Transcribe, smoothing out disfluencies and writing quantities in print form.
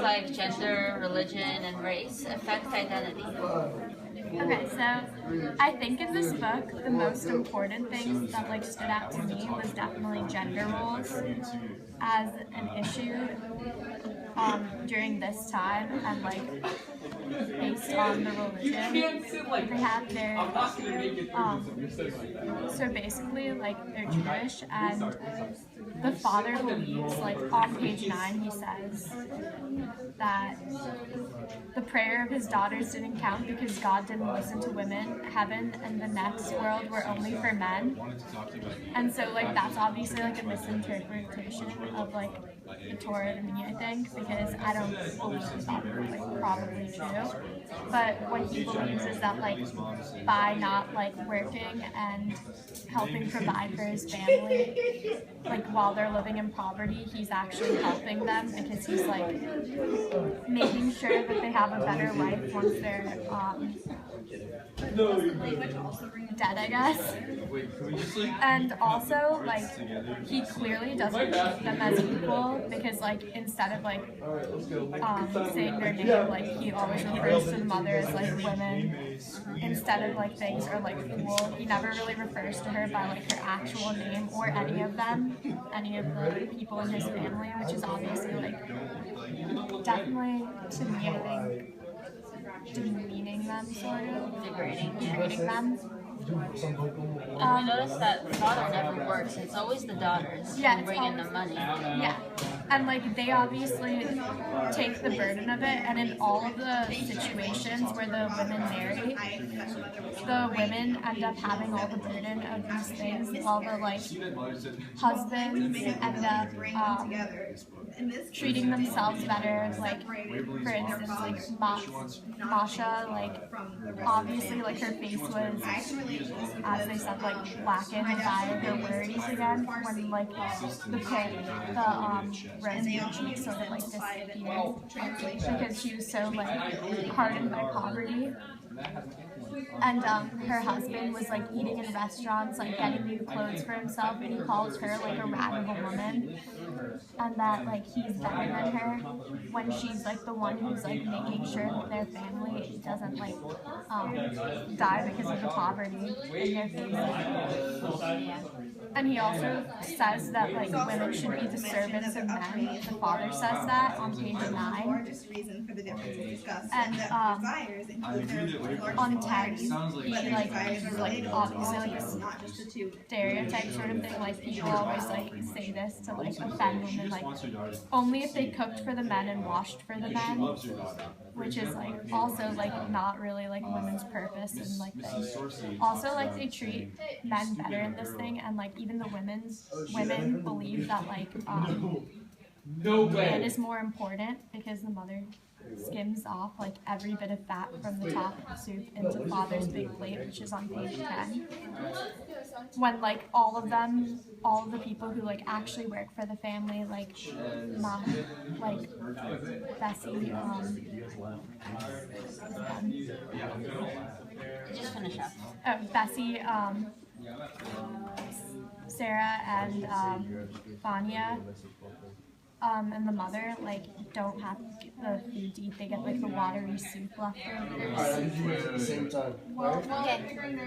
like gender, religion, and race affect identity? Okay, so I think in this book, the most important things that like stood out to me was definitely gender roles as an issue during this time, and like based on the religion they have their so basically like they're Jewish, and the father believes, like on page 9 he says that the prayer of his daughters didn't count because God didn't listen to women. Heaven and the next world were only for men. And so like that's obviously like a misinterpretation of like the Torah to me, I think, because I don't believe that like probably true. But what he believes is that like by not like working and helping provide for his family, like while they're living in poverty, he's actually helping them because he's like making sure that they have a better life once they're dead, I guess. And also, like, he clearly doesn't treat them as equal because, like, instead of like saying their name, like he always refers to the mother as like women instead of like things, or like fool. He never really refers to her by like her actual name or any of them, any of the people in his family, which is obviously like definitely to me, I think, demeaning them, sort of degrading them. And you notice that the father never works. It's always the daughters who bring in the money. Yeah. And like they obviously take the burden of it, and in all of the situations where the women marry, the women end up having all the burden of these things, while the like husbands end up treating themselves better. Like for instance, like Masha, like obviously like her face was, as they said, like blackened by her worries again when like the rosy cheeks sort of like disappeared because she was so like hardened by poverty. And her husband was like eating in restaurants, like getting new clothes for himself, and he calls her like a rat of a woman, and that like he's better than her when she's like the one who's like making sure that their family doesn't like die because of the poverty in their family. And he also says that like women should be the servants of men. The father says that on page 9. And on 10, he like uses like obviously like a stereotype sort of thing. Like people always like say this to like offend women, like only if they cooked for the men and washed for the men, which is like also like not really like women's purpose and like things. Also like they treat men better in this thing, and like even the women believe that like man is more important because the mother skims off like every bit of fat from the top of the soup into father's big plate, which is on page 10. When like all of the people who like actually work for the family, like Bessie, Just finish up. Bessie, Sarah, and Vanya, and the mother like don't have the food to eat. They get like the watery soup leftovers. At the same time. Okay.